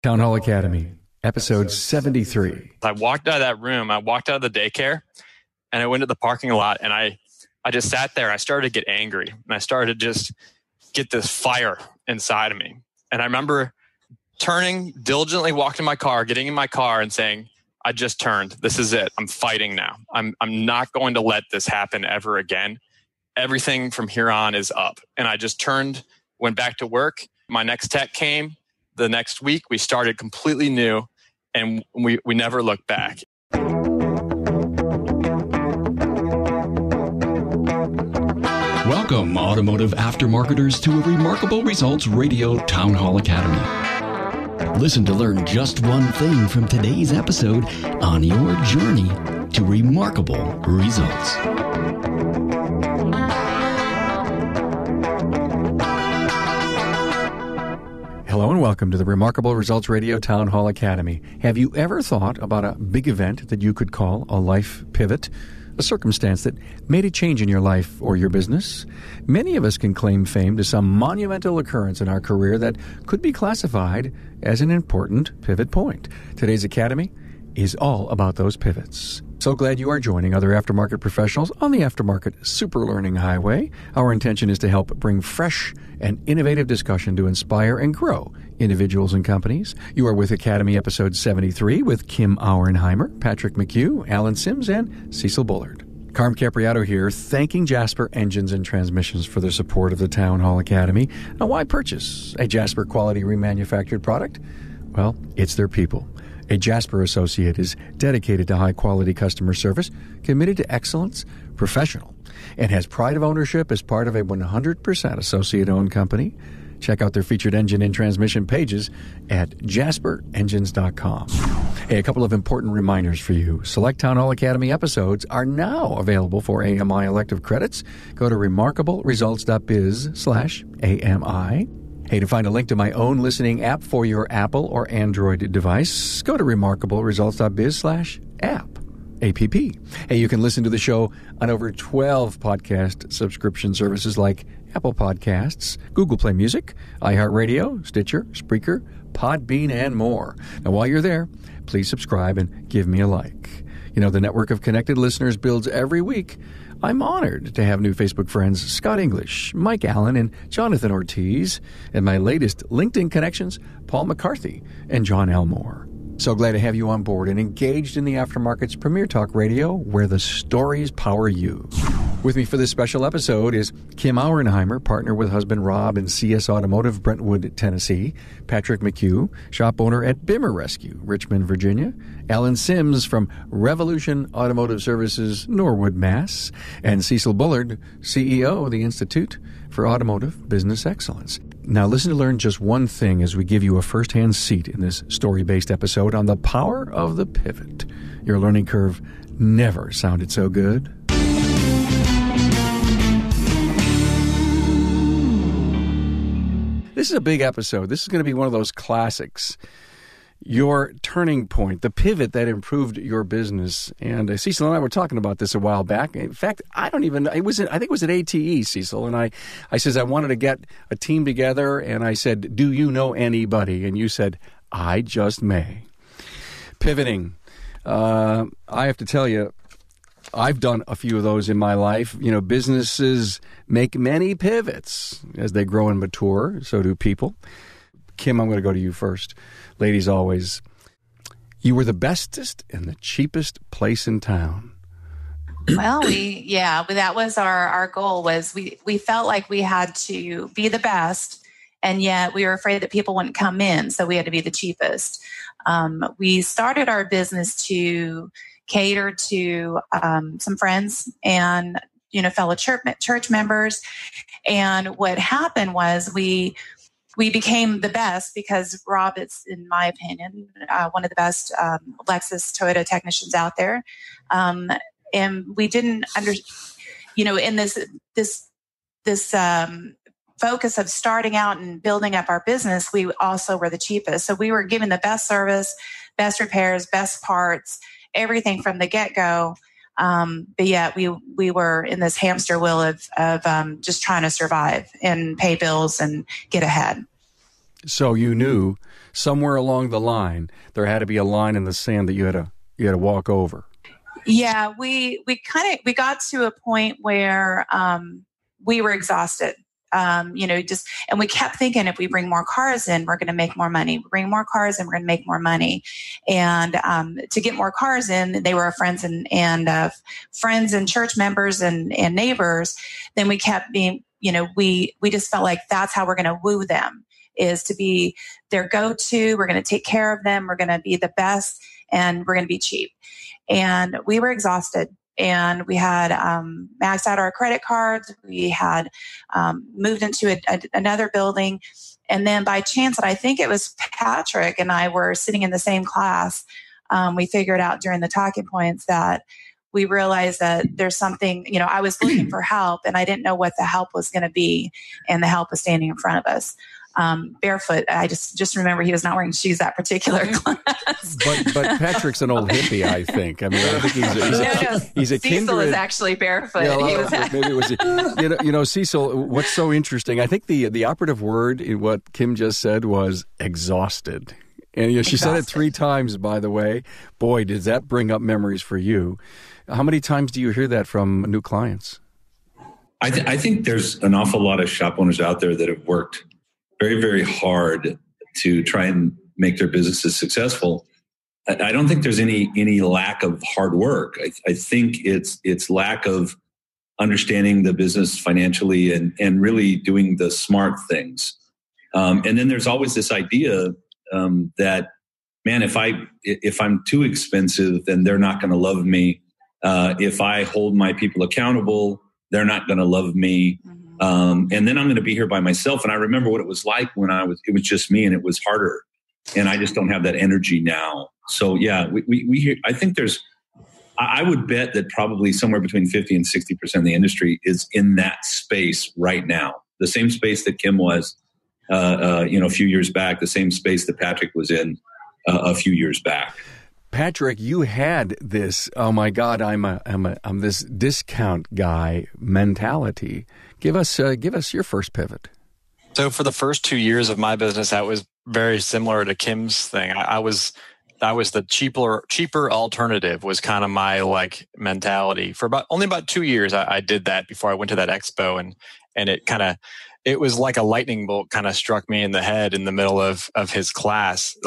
Town Hall Academy, episode 73. I walked out of that room, I walked out of the daycare, and I went to the parking lot, and I just sat there, and I started to get angry, and I started to just get this fire inside of me. And I remember turning, diligently walking to my car, getting in my car and saying, I just turned. This is it. I'm fighting now. I'm not going to let this happen ever again. Everything from here on is up. And I just turned, went back to work. My next tech came. The next week, we started completely new, and we never looked back. Welcome, automotive aftermarketers, to a Remarkable Results Radio Town Hall Academy. Listen to learn just one thing from today's episode on your journey to remarkable results. Hello and welcome to the Remarkable Results Radio Town Hall Academy. Have you ever thought about a big event that you could call a life pivot? A circumstance that made a change in your life or your business? Many of us can claim fame to some monumental occurrence in our career that could be classified as an important pivot point. Today's Academy is all about those pivots. So glad you are joining other aftermarket professionals on the Aftermarket Super Learning Highway. Our intention is to help bring fresh and innovative discussion to inspire and grow individuals and companies. You are with Academy Episode 73 with Kim Auernheimer, Patrick McHugh, Alan Symmes, and Cecil Bullard. Carm Capriato here, thanking Jasper Engines and Transmissions for their support of the Town Hall Academy. Now, why purchase a Jasper quality remanufactured product? Well, it's their people. A Jasper associate is dedicated to high-quality customer service, committed to excellence, professional, and has pride of ownership as part of a 100% associate-owned company. Check out their featured engine and transmission pages at jasperengines.com. Hey, a couple of important reminders for you. Select Town Hall Academy episodes are now available for AMI elective credits. Go to remarkableresults.biz/AMI. Hey, to find a link to my own listening app for your Apple or Android device, go to remarkableresults.biz/app. APP. Hey, you can listen to the show on over 12 podcast subscription services like Apple Podcasts, Google Play Music, iHeartRadio, Stitcher, Spreaker, Podbean, and more. Now, while you're there, please subscribe and give me a like. You know, the network of connected listeners builds every week. I'm honored to have new Facebook friends Scott English, Mike Allen, and Jonathan Ortiz, and my latest LinkedIn connections, Paul McCarthy and John Elmore. So glad to have you on board and engaged in the aftermarket's premier talk radio, where the stories power you. With me for this special episode is Kim Auernheimer, partner with husband Rob in CS Automotive, Brentwood, Tennessee. Patrick McHugh, shop owner at Bimmer Rescue, Richmond, Virginia. Alan Symmes from Revolution Automotive Services, Norwood, Mass. And Cecil Bullard, CEO of the Institute for Automotive Business Excellence. Now listen to learn just one thing as we give you a first-hand seat in this story-based episode on the power of the pivot. Your learning curve never sounded so good. This is a big episode. This is going to be one of those classics. Your turning point, the pivot that improved your business. And Cecil and I were talking about this a while back. In fact, I think it was at ATE, Cecil. And I says I wanted to get a team together. And I said, do you know anybody? And you said, I just may. Pivoting. I have to tell you, I've done a few of those in my life. You know, businesses make many pivots as they grow and mature. So do people. Kim, I'm going to go to you first. Ladies, always, you were the bestest and the cheapest place in town. Well, that was our goal. Was we felt like we had to be the best, and yet we were afraid that people wouldn't come in, so we had to be the cheapest. We started our business to cater to some friends and fellow church members, and what happened was we became the best because Rob is, in my opinion, one of the best Lexus Toyota technicians out there. And we didn't in this focus of starting out and building up our business, we also were the cheapest. So we were giving the best service, best repairs, best parts, everything from the get-go. But yet we were in this hamster wheel of just trying to survive and pay bills and get ahead. So you knew somewhere along the line, there had to be a line in the sand that you had to walk over. Yeah, we got to a point where we were exhausted. And we kept thinking, if we bring more cars in, we're going to make more money. Bring more cars in, we're going to make more money. And to get more cars in, they were our friends and friends and church members and neighbors. Then we kept being, we just felt like that's how we're going to woo them, is to be their go-to. We're going to take care of them. We're going to be the best, and we're going to be cheap. And we were exhausted. And we had maxed out our credit cards. We had moved into another building. And then by chance, and I think it was Patrick and I were sitting in the same class, we figured out during the talking points that we realized that there's something, I was looking for help and I didn't know what the help was going to be. And the help was standing in front of us. Barefoot. I just remember he was not wearing shoes that particular class. But Patrick's an old hippie, I think. I mean, I think he's a kindred. Cecil is actually barefoot. Yeah, maybe it was. Cecil. What's so interesting? I think the operative word in what Kim just said was exhausted. And she said it 3 times, by the way. Boy, does that bring up memories for you. How many times do you hear that from new clients? I think there's an awful lot of shop owners out there that have worked very, very hard to try and make their businesses successful. I don't think there's any lack of hard work. I think it's lack of understanding the business financially and really doing the smart things. And then there's always this idea that, man, if I'm too expensive, then they're not going to love me. If I hold my people accountable, they're not going to love me. And then I'm going to be here by myself. And I remember what it was like when it was just me, and it was harder. And I just don't have that energy now. So yeah, we hear, I think I would bet that probably somewhere between 50 and 60% of the industry is in that space right now. The same space that Kim was, a few years back, the same space that Patrick was in a few years back. Patrick, you had this, oh my God, I'm this discount guy mentality. Give us your first pivot. So for the first 2 years of my business, that was very similar to Kim's thing. I was the cheaper alternative was kind of my mentality. For only about 2 years, I did that before I went to that expo, and it was like a lightning bolt kind of struck me in the head in the middle of his class.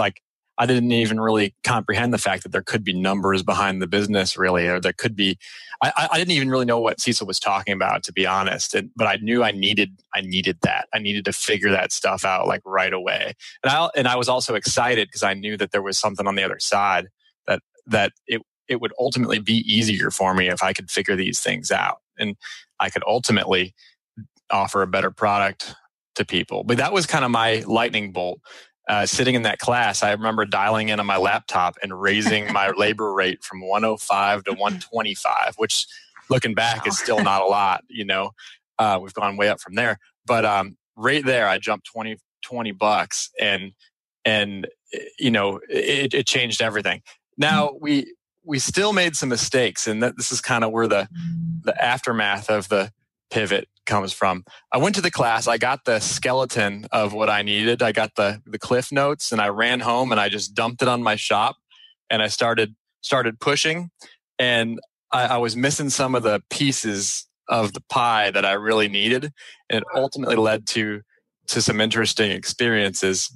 I didn't even really comprehend the fact that there could be numbers behind the business, really, or there could be. I didn't even really know what Cecil was talking about, to be honest. But I knew I needed that. I needed to figure that stuff out right away. And I was also excited because I knew that there was something on the other side that it would ultimately be easier for me if I could figure these things out, and I could ultimately offer a better product to people. But that was kind of my lightning bolt. Sitting in that class, I remember dialing in on my laptop and raising my labor rate from 105 to 125, which looking back is still not a lot. We've gone way up from there. But right there, I jumped $20 and it changed everything. Now we still made some mistakes, and this is kind of where the aftermath of the pivot comes from. I went to the class. I got the skeleton of what I needed. I got the cliff notes, and I ran home and I just dumped it on my shop, and I started pushing, and I was missing some of the pieces of the pie that I really needed, and it ultimately led to some interesting experiences.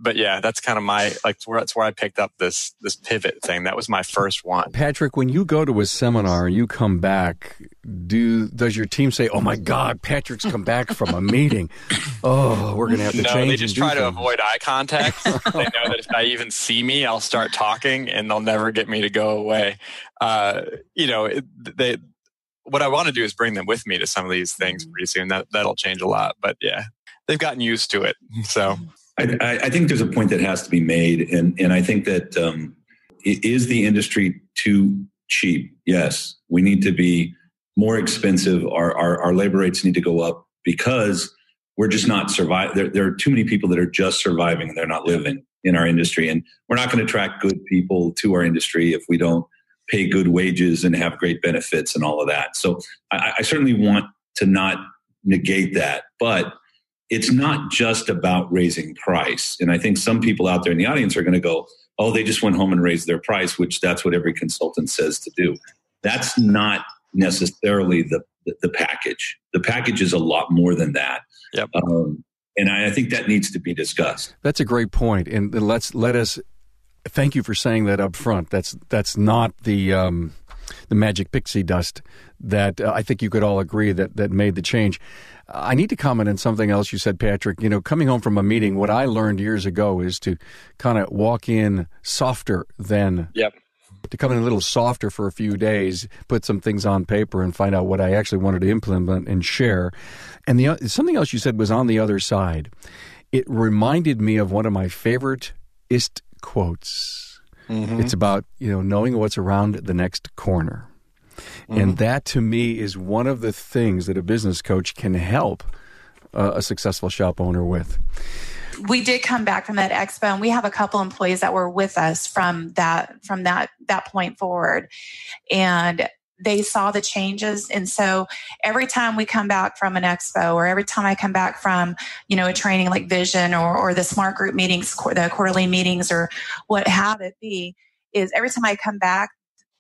But yeah, that's kind of that's where I picked up this pivot thing. That was my first one. Patrick, when you go to a seminar and you come back, does your team say, "Oh my God, Patrick's come back from a meeting. Oh, we're going to have to change"? No, they just try to avoid eye contact. They know that if they even see me, I'll start talking, and they'll never get me to go away. What I want to do is bring them with me to some of these things pretty soon. That'll change a lot. But yeah, they've gotten used to it. So I think there's a point that has to be made. And I think that is the industry too cheap? Yes, we need to be more expensive. Our labor rates need to go up because we're just not surviving. There are too many people that are just surviving and they're not living in our industry. And we're not going to attract good people to our industry if we don't pay good wages and have great benefits and all of that. So I certainly want to not negate that. But it's not just about raising price. And I think some people out there in the audience are going to go, oh, they just went home and raised their price, which that's what every consultant says to do. That's not necessarily the package. The package is a lot more than that. Yep. And I think that needs to be discussed. That's a great point. And let us thank you for saying that up front. That's not the magic pixie dust that I think you could all agree that made the change. I need to comment on something else you said, Patrick. Coming home from a meeting, what I learned years ago is to kind of walk in softer than to come in a little softer for a few days, put some things on paper and find out what I actually wanted to implement and share. And something else you said was on the other side. It reminded me of one of my favorite ist quotes. Mm-hmm. It's about, knowing what's around the next corner. Mm-hmm. And that, to me, is one of the things that a business coach can help a successful shop owner with. We did come back from that expo, and we have a couple employees that were with us from that point forward, and they saw the changes. And so every time we come back from an expo, or every time I come back from, a training like Vision or the Smart Group meetings, the quarterly meetings, or what have it be, is every time I come back,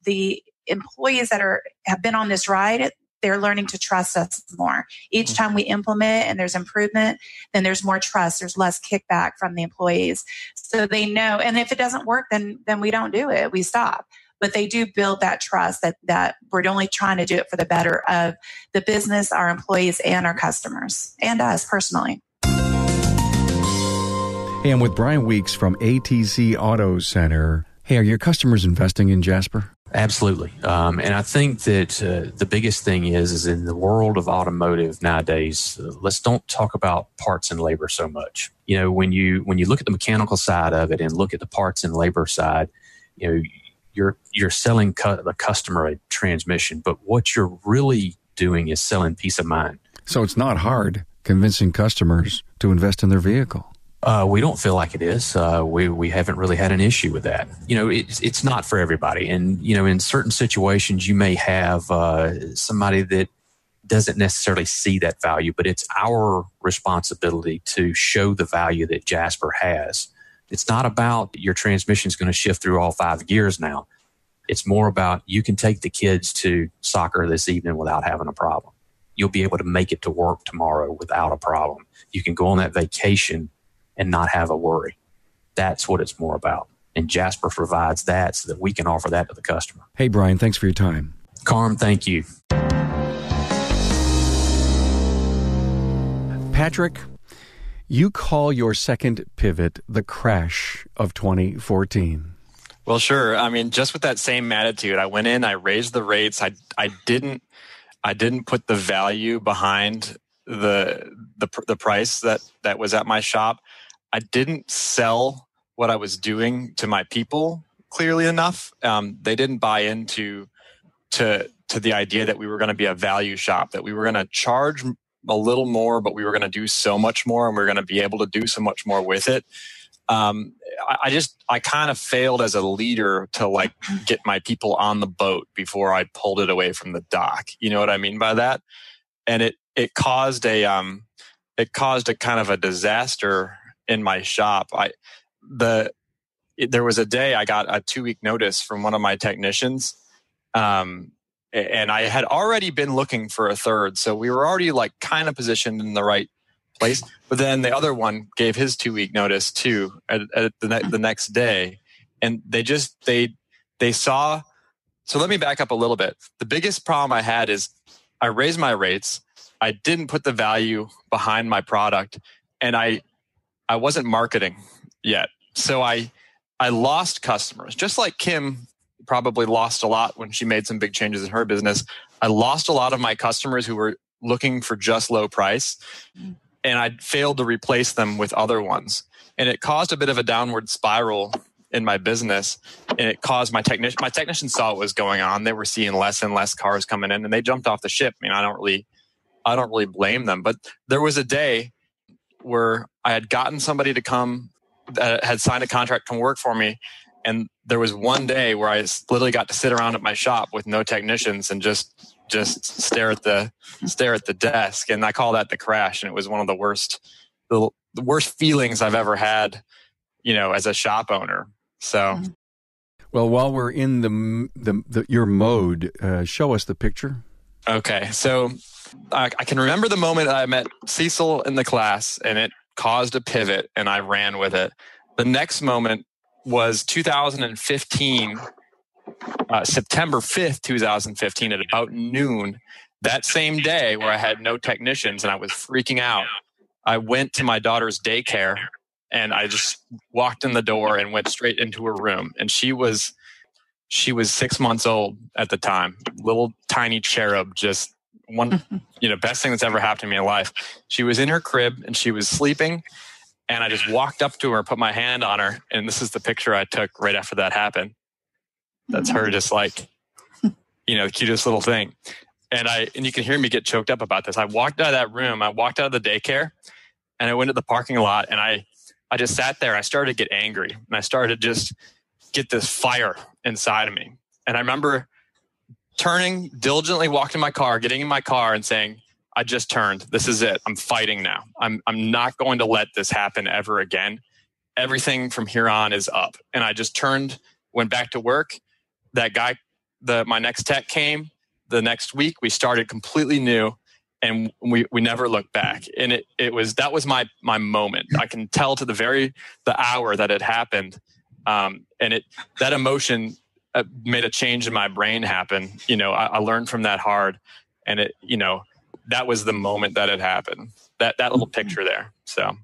the employees that have been on this ride, they're learning to trust us more. Each time we implement and there's improvement, then there's more trust. There's less kickback from the employees. So they know, and if it doesn't work, then we don't do it. We stop. But they do build that trust that we're only trying to do it for the better of the business, our employees, and our customers, and us personally. Hey, I'm with Brian Weeks from ATC Auto Center. Hey, are your customers investing in Jasper? Absolutely. And I think that the biggest thing is in the world of automotive nowadays, let's don't talk about parts and labor so much. When you look at the mechanical side of it and look at the parts and labor side, you're selling the customer a transmission, but what you're really doing is selling peace of mind. So it's not hard convincing customers to invest in their vehicle. We don't feel like it is. We haven't really had an issue with that. It's not for everybody. And, in certain situations, you may have somebody that doesn't necessarily see that value, but it's our responsibility to show the value that Jasper has. It's not about your transmission's going to shift through all 5 gears now. It's more about you can take the kids to soccer this evening without having a problem. You'll be able to make it to work tomorrow without a problem. You can go on that vacation and not have a worry. That's what it's more about. And Jasper provides that so that we can offer that to the customer. Hey, Brian, thanks for your time. Carm, thank you. Patrick, you call your second pivot the crash of 2014. Well, sure. I mean, just with that same attitude, I went in, I raised the rates. I didn't put the value behind the price that was at my shop. I didn't sell what I was doing to my people clearly enough. They didn't buy into the idea that we were going to be a value shop, that we were going to charge a little more, but we were going to do so much more, and we were going to be able to do so much more with it. I kind of failed as a leader to get my people on the boat before I pulled it away from the dock. You know what I mean by that? And it caused a kind of a disaster in my shop. There was a day I got a 2-week notice from one of my technicians, and I had already been looking for a third, so we were already kind of positioned in the right place. But then the other one gave his 2-week notice too at the next day, and they saw. So let me back up a little bit. The biggest problem I had is I raised my rates. I didn't put the value behind my product, and I wasn't marketing yet. So I lost customers, just like Kim probably lost a lot when she made some big changes in her business. I lost a lot of my customers who were looking for just low price, and I failed to replace them with other ones. And it caused a bit of a downward spiral in my business, and it caused my technicians saw what was going on. They were seeing less and less cars coming in, and they jumped off the ship. I mean, I don't really blame them, but there was a day where I had gotten somebody to come that had signed a contract to work for me, And there was one day where I literally got to sit around at my shop with no technicians and just stare at the desk. And I call that the crash. And it was one of the worst feelings I've ever had, as a shop owner. So, well, while we're in your mode, show us the picture. Okay, so I can remember the moment I met Cecil in the class, and it caused a pivot, and I ran with it. The next moment was 2015, September 5th, 2015, at about noon. That same day, where I had no technicians and I was freaking out, I went to my daughter's daycare, and I just walked in the door and went straight into her room. And she was 6 months old at the time, little tiny cherub, just one, best thing that's ever happened to me in life. She was in her crib and she was sleeping, and I just walked up to her, put my hand on her, and this is the picture I took right after that happened. That's her, just like, the cutest little thing. And you can hear me get choked up about this. I walked out of that room, I walked out of the daycare, and I went to the parking lot, and I just sat there and I started to get angry, and I started to just get this fire inside of me. And I remember turning, diligently walking to my car, getting in my car and saying, I just turned. This is it. I'm fighting now. I'm not going to let this happen ever again. Everything from here on is up. And I just turned, went back to work. That guy, my next tech came. The next week we started completely new, and we never looked back. And that was my moment. I can tell to the hour that it happened. And that emotion made a change in my brain happen. I learned from that hard, and that was the moment that it happened. That little picture there. So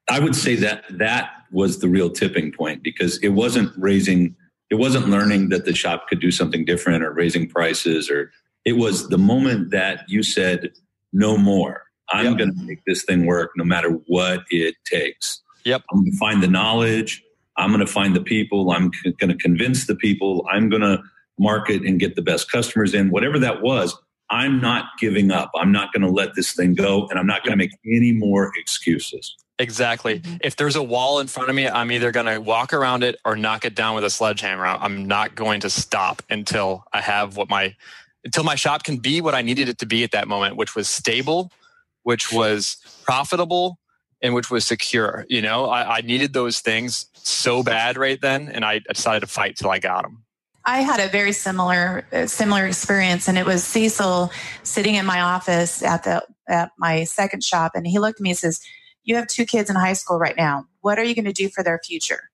I would say that was the real tipping point, because it wasn't learning that the shop could do something different or raising prices, or it was the moment that you said, no more. I'm going to make this thing work no matter what it takes. Yep. I'm going to find the knowledge. I'm going to find the people. I'm going to convince the people. I'm going to market and get the best customers in. Whatever that was, I'm not giving up. I'm not going to let this thing go, and I'm not going to make any more excuses. Exactly. If there's a wall in front of me, I'm either going to walk around it or knock it down with a sledgehammer. I'm not going to stop until I have until my shop can be what I needed it to be at that moment, which was stable, which was profitable, and which was secure. I needed those things so bad right then, and I decided to fight till I got them. I had a very similar experience, and it was Cecil sitting in my office at my second shop, and he looked at me and says, you have 2 kids in high school right now. What are you going to do for their future?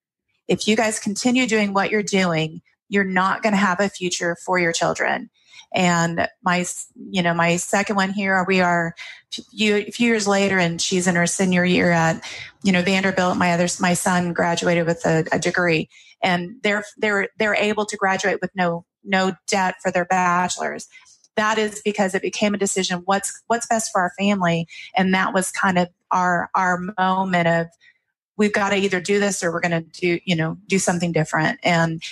If you guys continue doing what you're doing, you're not going to have a future for your children. And my second one here, we are a few years later, and she's in her senior year at, Vanderbilt. My son graduated with a degree, and they're able to graduate with no debt for their bachelor's. That is because it became a decision. What's best for our family, and that was kind of our moment of, we've got to either do this or we're going to do something different. And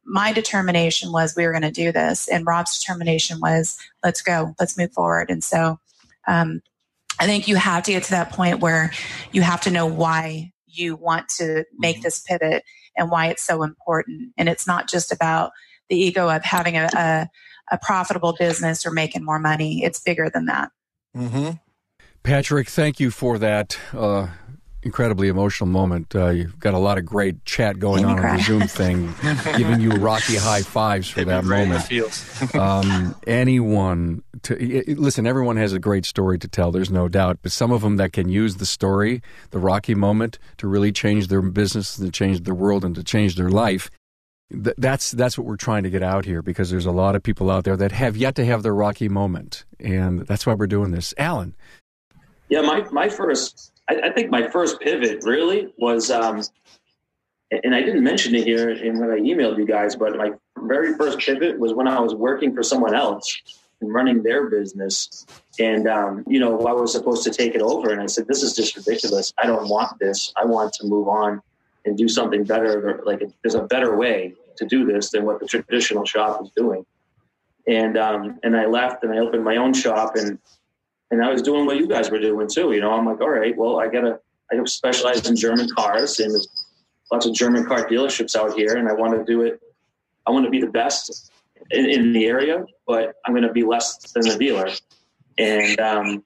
my determination was we were going to do this, and Rob's determination was, let's go, let's move forward. And so I think you have to get to that point where you have to know why you want to make this pivot and why it's so important. And it's not just about the ego of having a profitable business or making more money. It's bigger than that. Mm-hmm. Patrick, thank you for that incredibly emotional moment. You've got a lot of great chat going on the Zoom thing, giving you rocky high fives for that moment. Listen, everyone has a great story to tell, there's no doubt, but some of them that can use the story, the rocky moment, to really change their business, to change their world, and to change their life. That's what we're trying to get out here, because there's a lot of people out there that have yet to have their rocky moment, and that's why we're doing this. Alan. Yeah, I think my first pivot really was, and I didn't mention it here in when I emailed you guys, but my very first pivot was when I was working for someone else and running their business. And, I was supposed to take it over. And I said, this is just ridiculous. I don't want this. I want to move on and do something better. There's a better way to do this than what the traditional shop is doing. And I left and I opened my own shop, and I was doing what you guys were doing too. I'm like, all right, well, I specialize in German cars, and lots of German car dealerships out here, and I want to do it. I want to be the best in the area, but I'm going to be less than the dealer. And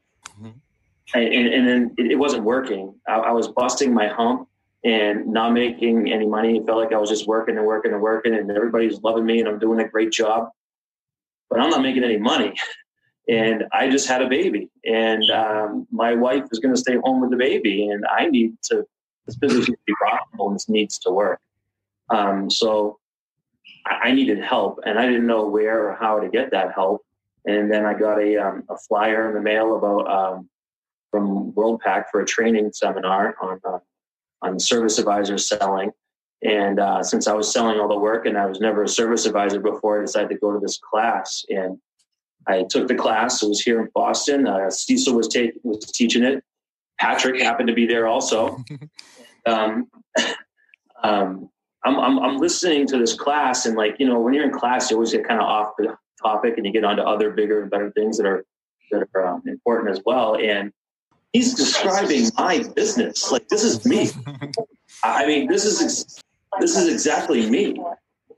and then it wasn't working. I was busting my hump and not making any money. It felt like I was just working, and everybody's loving me, and I'm doing a great job, but I'm not making any money. And I just had a baby, and my wife is going to stay home with the baby, and this business needs to be profitable, and this needs to work. So I needed help, and I didn't know where or how to get that help. And then I got a flyer in the mail about from WorldPack for a training seminar on service advisor selling. And since I was selling all the work and I was never a service advisor before, I decided to go to this class. And I took the class. It was here in Boston. Cecil was teaching it. Patrick happened to be there also. I'm listening to this class, and when you're in class, you always get kind of off the topic, and you get onto other bigger and better things that are important as well. And he's describing my business like this is me. I mean, this is exactly me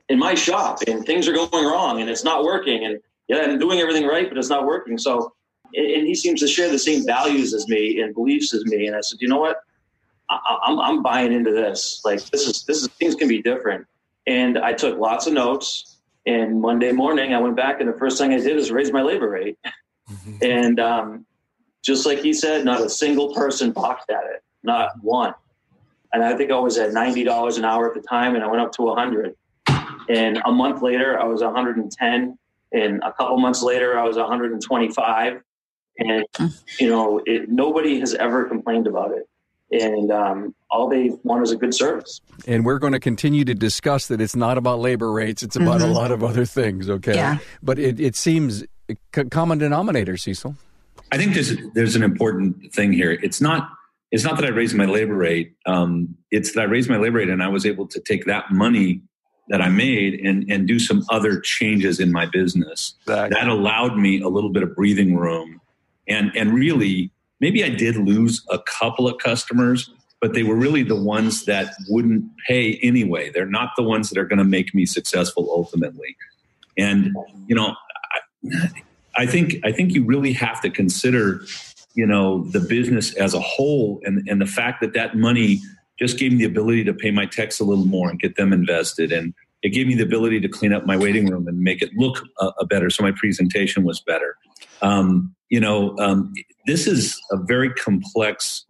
in my shop, and things are going wrong, and it's not working, and I'm doing everything right, but it's not working. So, and he seems to share the same values as me and beliefs as me. And I said, you know what? I'm buying into this. Like this is things can be different. And I took lots of notes. And Monday morning I went back, and the first thing I did is raise my labor rate. And just like he said, not a single person balked at it, not one. And I think I was at $90 an hour at the time, and I went up to 100. And a month later, I was 110. And a couple months later, I was 125. And nobody has ever complained about it. And all they want is a good service. And we're going to continue to discuss that it's not about labor rates. It's about a lot of other things, okay? Yeah. But it seems a common denominator, Cecil. I think there's an important thing here. It's not that I raised my labor rate. It's that I raised my labor rate, and I was able to take that money that I made and do some other changes in my business. Exactly. That allowed me a little bit of breathing room. And really, maybe I did lose a couple of customers, but they were really the ones that wouldn't pay anyway. They're not the ones that are going to make me successful ultimately. And, I think you really have to consider, the business as a whole, and the fact that money just gave me the ability to pay my techs a little more and get them invested. And it gave me the ability to clean up my waiting room and make it look better. So my presentation was better. This is a very complex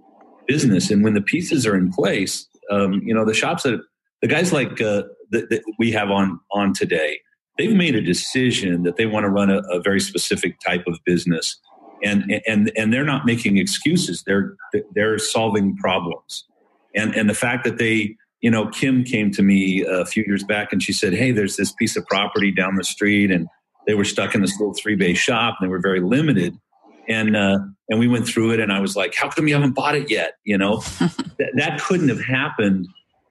business. And when the pieces are in place, the shops the guys like that we have on today, they've made a decision that they want to run a very specific type of business. And they're not making excuses. They're solving problems. And the fact that they, Kim came to me a few years back, and she said, hey, there's this piece of property down the street, and they were stuck in this little 3-bay shop, and they were very limited. And we went through it, and I was like, how come you haven't bought it yet? That couldn't have happened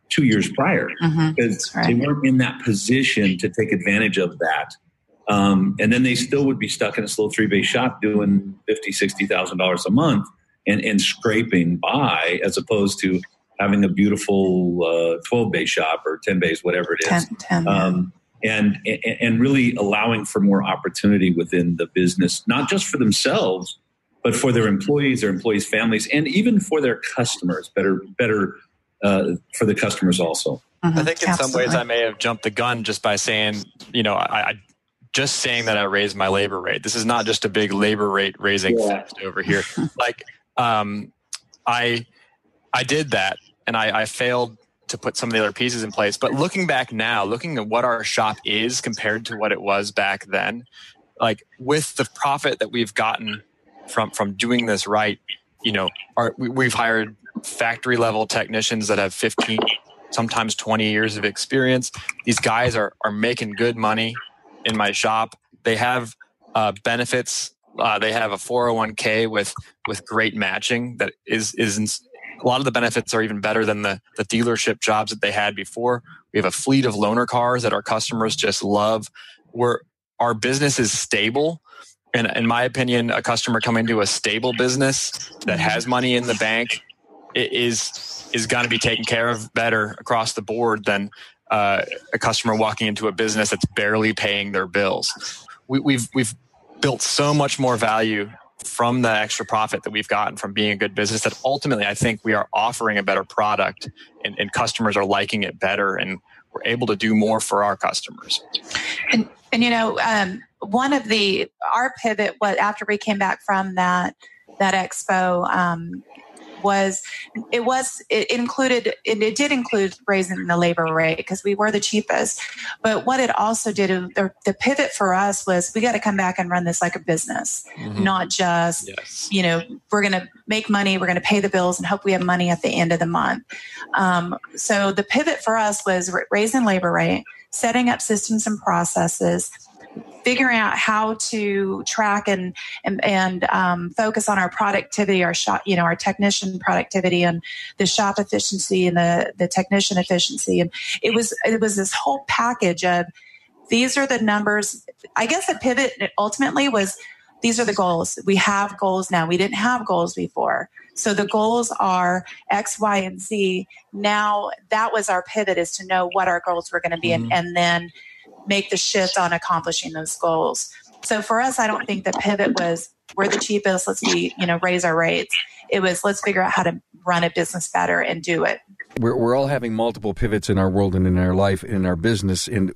2 years prior, because they weren't in that position to take advantage of that. And then they still would be stuck in this little 3-bay shop doing $50,000, $60,000 a month and scraping by, as opposed to having a beautiful 12-bay shop or 10 bays, whatever it is. 10, and really allowing for more opportunity within the business, not just for themselves, but for their employees, families, and even for their customers, better for the customers also. I think in some ways I may have jumped the gun just by saying, I just saying that I raised my labor rate. This is not just a big labor rate raising fest over here. I did that, and I failed to put some of the other pieces in place. But looking back now, looking at what our shop is compared to what it was back then, with the profit that we've gotten from doing this right, we've hired factory level technicians that have 15, sometimes 20 years of experience. These guys are making good money in my shop. They have benefits. They have a 401k with great matching that is a lot of the benefits are even better than the dealership jobs that they had before. We have a fleet of loaner cars that our customers just love. Our business is stable. And in my opinion, a customer coming to a stable business that has money in the bank is going to be taken care of better across the board than a customer walking into a business that's barely paying their bills. We've built so much more value from the extra profit that we've gotten from being a good business that ultimately I think we are offering a better product and customers are liking it better, and we're able to do more for our customers. And one of our pivot after we came back from that expo it did include raising the labor rate because we were the cheapest. But what it also did, the pivot for us was we got to come back and run this like a business, not just, we're going to make money, we're going to pay the bills and hope we have money at the end of the month. So the pivot for us was raising labor rate, setting up systems and processes, figuring out how to track and focus on our productivity, our shop, our technician productivity and the shop efficiency and the technician efficiency. And it was this whole package of, these are the numbers. I guess the pivot ultimately was, these are the goals. We have goals now. We didn't have goals before. So the goals are X, Y, and Z. Now that was our pivot, is to know what our goals were going to be and then make the shift on accomplishing those goals. So for us, I don't think the pivot was, we're the cheapest, let's raise our rates. It was, let's figure out how to run a business better and do it. We're all having multiple pivots in our world and in our life, in our business. And,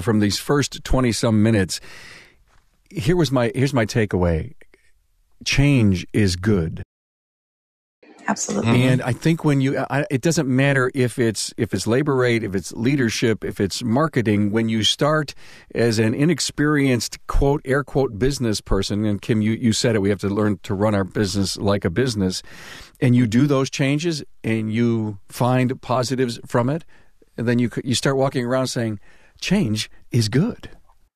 from these first 20 some minutes, here's my takeaway. Change is good. Absolutely. And I think when it doesn't matter if it's labor rate, if it's leadership, if it's marketing, when you start as an inexperienced, quote, air quote, business person, and Kim, you said it, we have to learn to run our business like a business, and you do those changes and you find positives from it, and then you start walking around saying, change is good.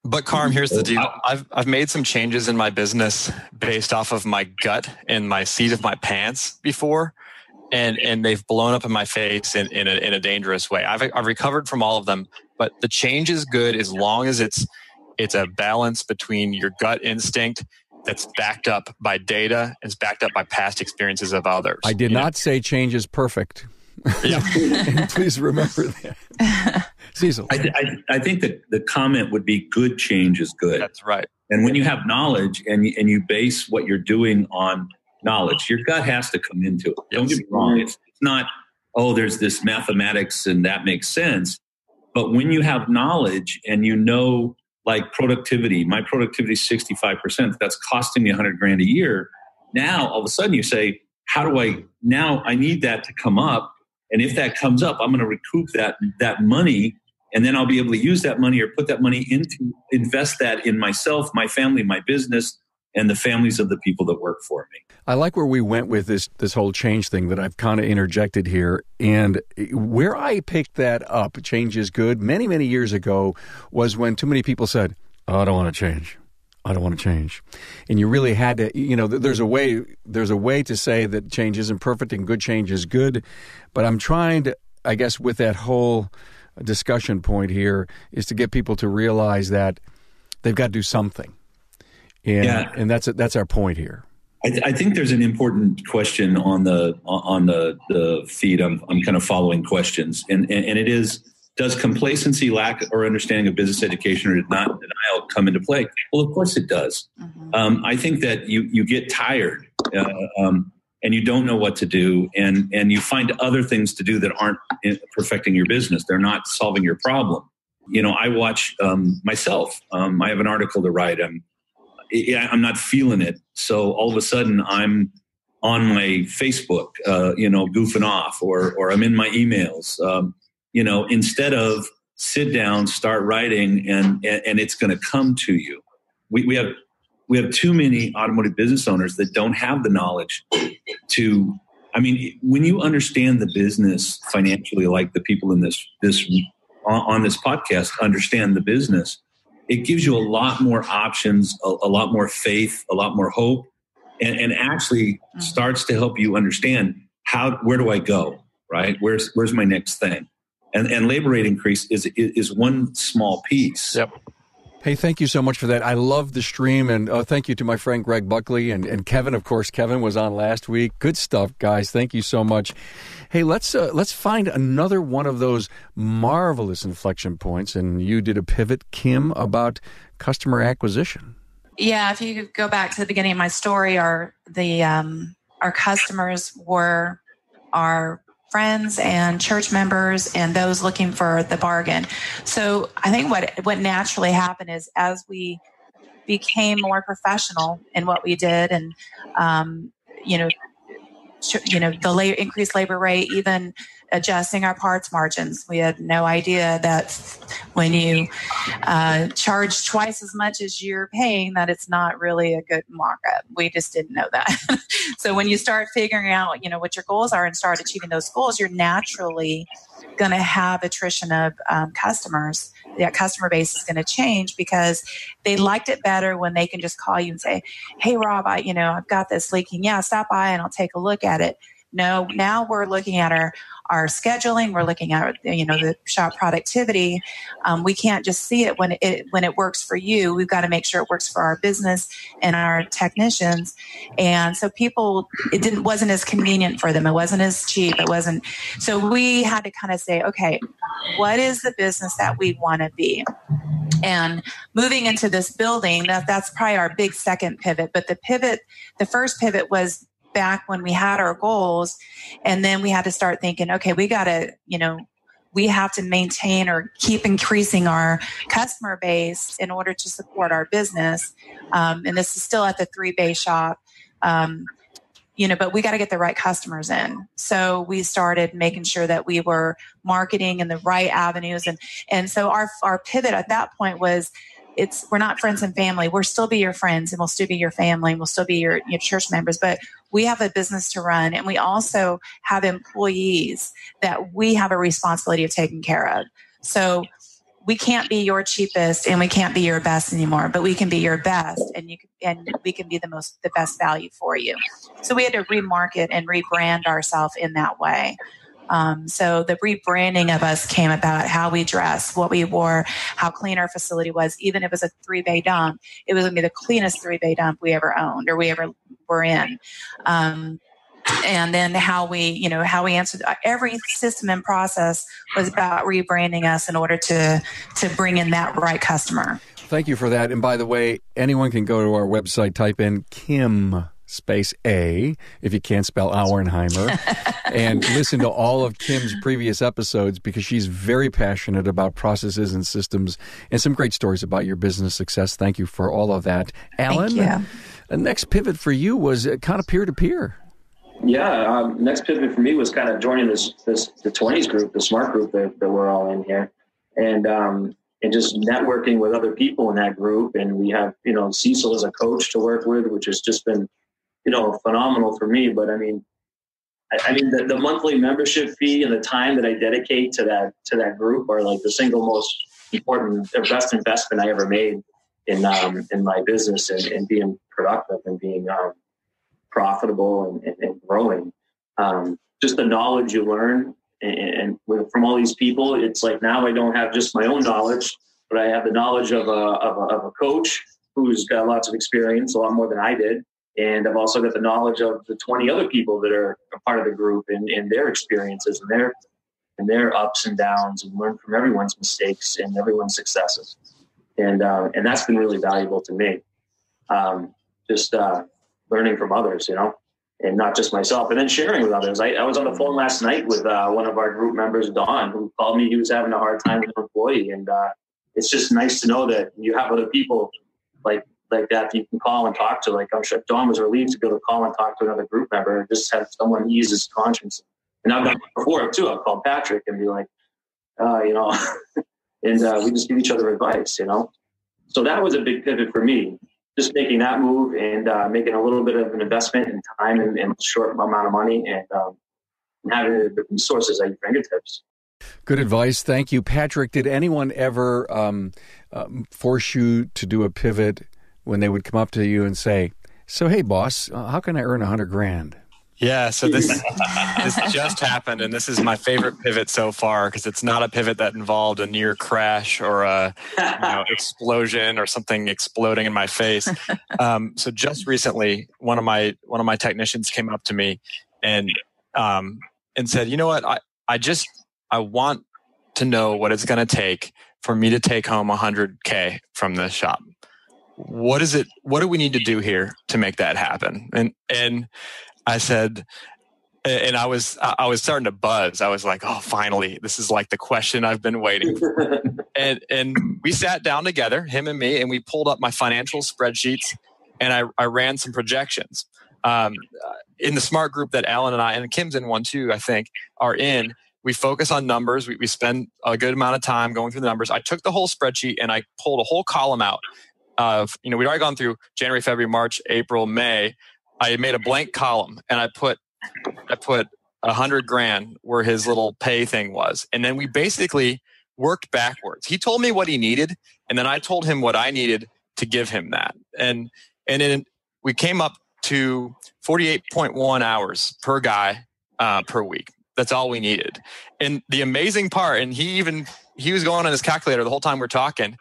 But Carm, here's the deal. I've made some changes in my business based off of my gut and my seat of my pants before, and they've blown up in my face in a dangerous way. I've recovered from all of them, but the change is good as long as it's a balance between your gut instinct that's backed up by data, it's backed up by past experiences of others. I did not say change is perfect. Yeah. And please remember that. Cecil. I think that the comment would be, good change is good. That's right. And when you have knowledge and you base what you're doing on knowledge, your gut has to come into it. Yes. Don't get me wrong. It's not, there's this mathematics and that makes sense. But when you have knowledge and like productivity, my productivity is 65%, that's costing me $100,000 a year. Now, all of a sudden you say, I need that to come up. And if that comes up, I'm going to recoup that money, and then I'll be able to use that money or put that money into invest that in myself, my family, my business, and the families of the people that work for me. I like where we went with this whole change thing that I've kind of interjected here. And where I picked that up, change is good, many, many years ago, was when too many people said, I don't want to change. I don't want to change. And you really had to, there's a way to say that change isn't perfect and good change is good. But I'm trying to, I guess, with that whole discussion point here, is to get people to realize that they've got to do something. And that's our point here. I think there's an important question on the feed. I'm kind of following questions. And it is, does complacency, lack or understanding of business education, or denial come into play? Well, of course it does. Mm-hmm. I think that you get tired and you don't know what to do, and you find other things to do that aren't perfecting your business. They're not solving your problem. I watch myself. I have an article to write. I'm not feeling it. So all of a sudden I'm on my Facebook, goofing off, or I'm in my emails. Instead of sit down, start writing, and it's going to come to you. We have too many automotive business owners that don't have the knowledge when you understand the business financially, like the people in this on this podcast understand the business, it gives you a lot more options, a lot more faith, a lot more hope, and actually starts to help you understand where do I go, right? Where's my next thing? And labor rate increase is one small piece. Yep. Hey, thank you so much for that. I love the stream, and thank you to my friend Greg Buckley and Kevin. Of course, Kevin was on last week. Good stuff, guys. Thank you so much. Hey, let's find another one of those marvelous inflection points. And you did a pivot, Kim, about customer acquisition. Yeah, if you could go back to the beginning of my story, our customers were our friends and church members and those looking for the bargain. So I think what naturally happened is as we became more professional in what we did, and the increased labor rate, even adjusting our parts margins. We had no idea that when you charge twice as much as you're paying, that it's not really a good markup. We just didn't know that. So when you start figuring out, what your goals are and start achieving those goals, you're naturally going to have attrition of customers. That customer base is going to change because they liked it better when they can just call you and say, "Hey, Rob, I've got this leaking. Yeah, stop by and I'll take a look at it." No, now we're looking at our scheduling. We're looking at the shop productivity. We can't just see it when it works for you. We've got to make sure it works for our business and our technicians. And so it wasn't as convenient for them. It wasn't as cheap. It wasn't. So we had to kind of say, okay, what is the business that we want to be? And moving into this building, that's probably our big second pivot. But the first pivot was back when we had our goals, and then we had to start thinking, okay, we have to maintain or keep increasing our customer base in order to support our business. And this is still at the 3-bay shop, but we got to get the right customers in. So we started making sure that we were marketing in the right avenues. And so our pivot at that point was, we're not friends and family. We'll still be your friends, and we'll still be your family, and we'll still be your church members. But we have a business to run, and we also have employees that we have a responsibility of taking care of. So we can't be your cheapest and we can't be your best anymore, but we can be your best, and we can be the best value for you. So we had to remarket and rebrand ourselves in that way. So the rebranding of us came about how we dressed, what we wore, how clean our facility was. Even if it was a 3-bay dump, it was going to be the cleanest 3-bay dump we ever owned or we ever were in. And then how we answered every system and process was about rebranding us in order to bring in that right customer. Thank you for that. And by the way, anyone can go to our website, type in Kim space A, if you can't spell Auernheimer, and listen to all of Kim's previous episodes because she's very passionate about processes and systems and some great stories about your business success. Thank you for all of that. Alan, thank you. The next pivot for you was kind of peer-to-peer. Yeah, next pivot for me was kind of joining the 20s group, the SMART group that we're all in here, and just networking with other people in that group. And we have, Cecil as a coach to work with, which has just been phenomenal for me. But I mean, the monthly membership fee and the time that I dedicate to that group are like the single most important, the best investment I ever made in my business and being productive and being profitable and growing. Just the knowledge you learn and from all these people, it's like now I don't have just my own knowledge, but I have the knowledge of a coach who's got lots of experience, a lot more than I did. And I've also got the knowledge of the 20 other people that are a part of the group and their experiences and their ups and downs, and learn from everyone's mistakes and everyone's successes. And that's been really valuable to me. Just learning from others, and not just myself, and then sharing with others. I was on the phone last night with one of our group members, Don, who called me. He was having a hard time with an employee. And it's just nice to know that you have other people like that you can call and talk to. Like, I'm sure Don was relieved to be able to call and talk to another group member and just have someone ease his conscience. And I've done it before too. I've called Patrick and be like, and we just give each other advice, So that was a big pivot for me, just making that move and making a little bit of an investment in time and a short amount of money, and having the resources at your fingertips. Good advice. Thank you. Patrick, did anyone ever force you to do a pivot when they would come up to you and say, "So, hey, boss, how can I earn $100,000? Yeah, so this just happened, and this is my favorite pivot so far because it's not a pivot that involved a near crash or a explosion or something exploding in my face. So just recently, one of my technicians came up to me and said, "You know what? I want to know what it's going to take for me to take home $100K from this shop. What is it? What do we need to do here to make that happen?" And I said, and I was starting to buzz. I was like, "Oh, finally, this is like the question I've been waiting for." and we sat down together, him and me, and we pulled up my financial spreadsheets, and I ran some projections. In the SMART group that Alan and I, and Kim's in one too, I think, are in, we focus on numbers. We spend a good amount of time going through the numbers. I took the whole spreadsheet and I pulled a whole column out of, we'd already gone through January, February, March, April, May. I made a blank column and I put $100,000 where his little pay thing was. And then we basically worked backwards. He told me what he needed, and then I told him what I needed to give him that. And then we came up to 48.1 hours per guy per week. That's all we needed. And the amazing part, and he was going on his calculator the whole time we're talking.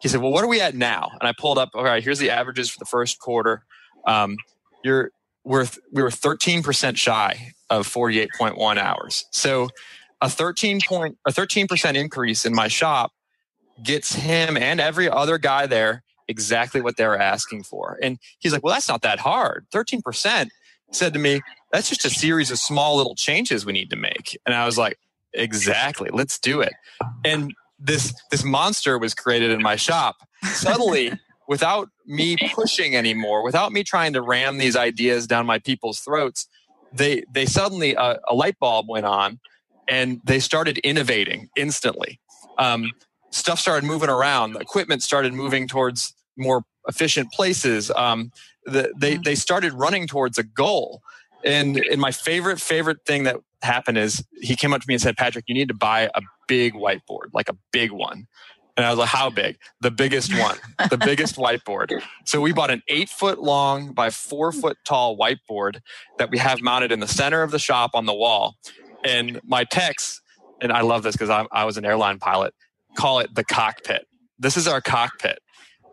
He said, "Well, what are we at now?" And I pulled up, all right, here's the averages for the first quarter. We were 13% shy of 48.1 hours. So a 13% increase in my shop gets him and every other guy there exactly what they were asking for. And he's like, "Well, that's not that hard. 13% said to me, that's just a series of small little changes we need to make." And I was like, "Exactly. Let's do it." And this monster was created in my shop. Suddenly, without me pushing anymore, without me trying to ram these ideas down my people's throats, they suddenly, a light bulb went on and they started innovating instantly. Stuff started moving around. The equipment started moving towards more efficient places. They started running towards a goal. And my favorite thing that happened is he came up to me and said, "Patrick, you need to buy a big whiteboard, like a big one." And I was like, "How big?" "The biggest one, the biggest whiteboard." So we bought an 8-foot long by 4-foot tall whiteboard that we have mounted in the center of the shop on the wall. And my techs, and I love this because I was an airline pilot, call it the cockpit. This is our cockpit.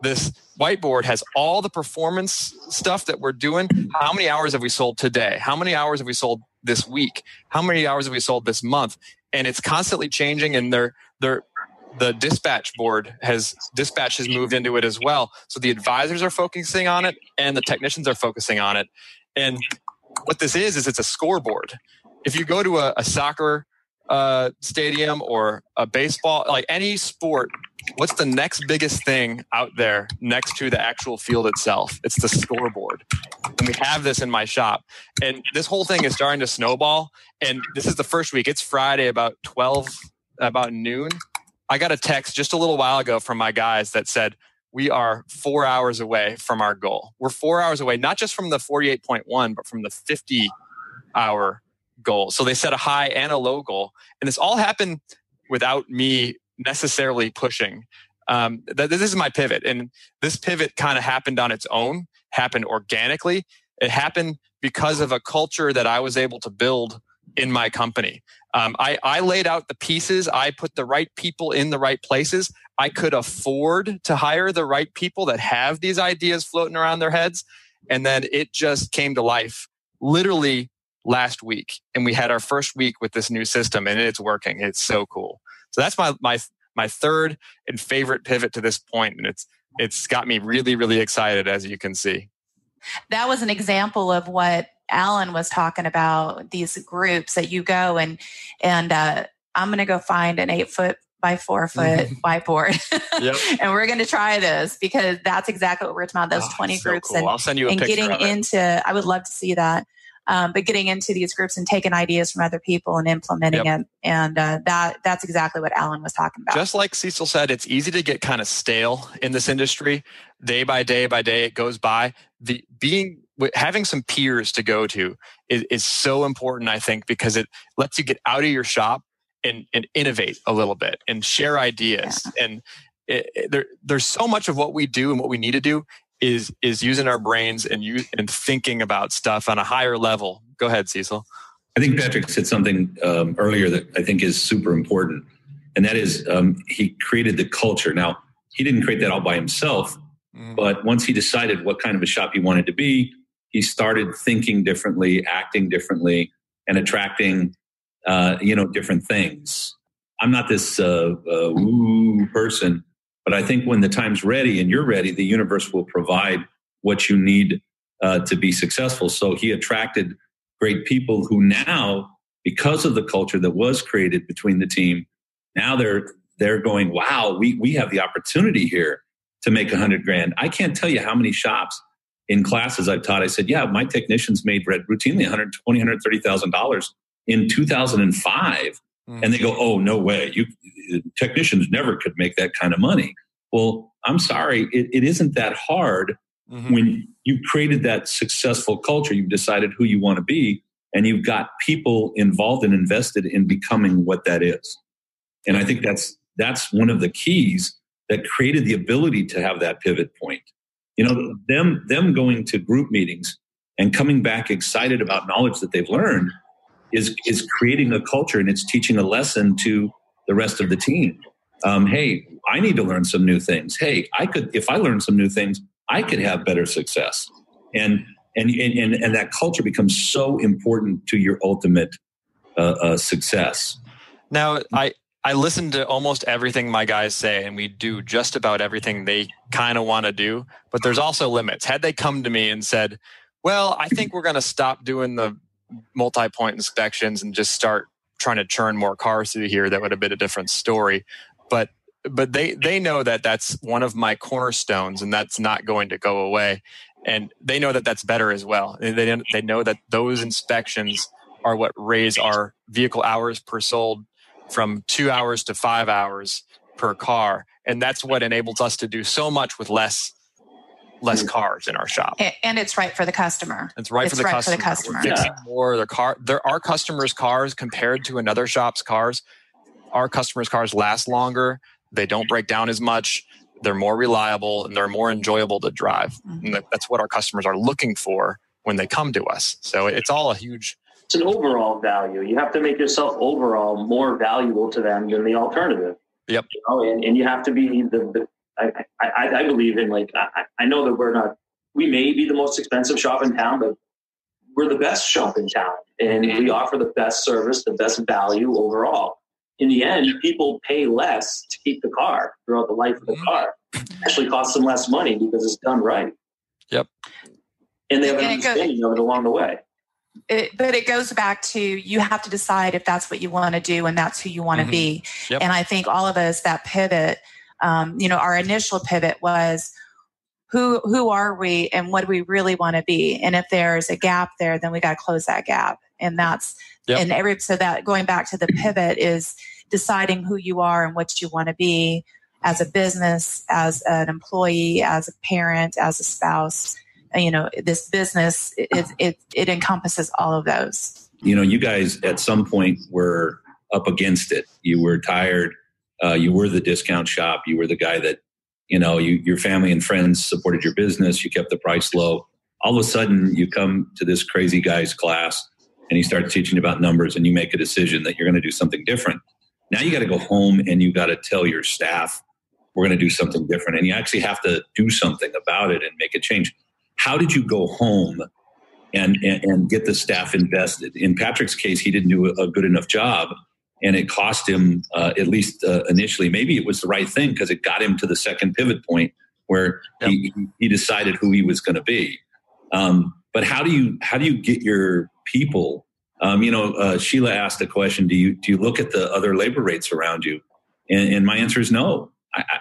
This whiteboard has all the performance stuff that we're doing. How many hours have we sold today? How many hours have we sold this week? How many hours have we sold this month? And it's constantly changing, and the dispatch has moved into it as well. So the advisors are focusing on it and the technicians are focusing on it. And what this is it's a scoreboard. If you go to a soccer stadium or a baseball, like any sport, what's the next biggest thing out there next to the actual field itself? It's the scoreboard. And we have this in my shop. And this whole thing is starting to snowball. And this is the first week. It's Friday about noon. I got a text just a little while ago from my guys that said, "We are 4 hours away from our goal." We're 4 hours away, not just from the 48.1, but from the 50-hour goal. So they set a high and a low goal. And this all happened without me necessarily pushing. This is my pivot. And this pivot kind of happened on its own, happened organically. It happened because of a culture that I was able to build in my company. I laid out the pieces. I put the right people in the right places. I could afford to hire the right people that have these ideas floating around their heads. And then it just came to life literally last week. And we had our first week with this new system, and it's working. It's so cool. So that's my third and favorite pivot to this point. And it's got me really, really excited, as you can see. That was an example of what Alan was talking about, these groups that you go and I'm going to go find an 8-foot by 4-foot whiteboard. Yep. And we're going to try this because that's exactly what we're talking about. Those 20 groups. Cool. I'll send you a picture getting into, I would love to see that. But getting into these groups and taking ideas from other people and implementing it. And that's exactly what Alan was talking about. Just like Cecil said, it's easy to get kind of stale in this industry. Day by day it goes by. Having some peers to go to is so important, I think, because it lets you get out of your shop and innovate a little bit and share ideas. Yeah. And there's so much of what we do and what we need to do is using our brains and thinking about stuff on a higher level. Go ahead, Cecil. I think Patrick said something earlier that I think is super important, and that is he created the culture. Now, he didn't create that all by himself, but once he decided what kind of a shop he wanted to be, he started thinking differently, acting differently, and attracting, different things. I'm not this woo person, but I think when the time's ready and you're ready, the universe will provide what you need to be successful. So he attracted great people who now, because of the culture that was created between the team, now they're going, wow, we have the opportunity here to make $100,000. I can't tell you how many shops in classes I've taught. I said, yeah, my technicians made routinely $120,000, $130,000 in 2005. And they go, oh, no way. Technicians never could make that kind of money. Well, I'm sorry. It isn't that hard. When you've created that successful culture, you've decided who you want to be, and you've got people involved and invested in becoming what that is. And I think that's one of the keys that created the ability to have that pivot point. Them going to group meetings and coming back excited about knowledge that they've learned is creating a culture, and it's teaching a lesson to the rest of the team. Hey, I need to learn some new things. Hey, if I learn some new things, I could have better success. And that culture becomes so important to your ultimate success. Now, I listen to almost everything my guys say, and we do just about everything they kind of want to do, but there's also limits. Had they come to me and said, well, I think we're going to stop doing the multi-point inspections and just start trying to churn more cars through here, that would have been a different story. But they know that that's one of my cornerstones, and that's not going to go away. And they know that that's better as well. They know that those inspections are what raise our vehicle hours per sold from 2 hours to 5 hours per car. And that's what enables us to do so much with less cars in our shop. And it's right for the customer. It's right for the customer. We're fixing more of their car. There are customers' cars compared to another shop's cars. Our customers' cars last longer. They don't break down as much. They're more reliable, and they're more enjoyable to drive. And that's what our customers are looking for when they come to us. So it's all a huge... It's an overall value. You have to make yourself overall more valuable to them than the alternative. Yep. And you have to be I believe in, I know that we may be the most expensive shop in town, but we're the best shop in town. And we offer the best service, the best value overall. In the end, people pay less to keep the car throughout the life of the car. It actually costs them less money because it's done right. Yep. And they have an understanding of it along the way. But it goes back to, you have to decide if that's what you want to do and that's who you want to be. Yep. And I think all of us, that pivot, our initial pivot was, who are we and what do we really want to be? And if there's a gap there, then we got to close that gap. And that's, so that going back to the pivot is deciding who you are and what you want to be as a business, as an employee, as a parent, as a spouse. This business, it encompasses all of those. You guys at some point were up against it. You were tired. You were the discount shop. You were the guy that, your family and friends supported your business. You kept the price low. All of a sudden, you come to this crazy guy's class and he starts teaching about numbers, and you make a decision that you're going to do something different. Now you got to go home and you got to tell your staff, we're going to do something different. And you actually have to do something about it and make a change. How did you go home and get the staff invested? In Patrick's case, he didn't do a good enough job, and it cost him, at least initially. Maybe it was the right thing because it got him to the second pivot point where he decided who he was going to be. But how do you get your people? Sheila asked a question: Do you look at the other labor rates around you? And my answer is no.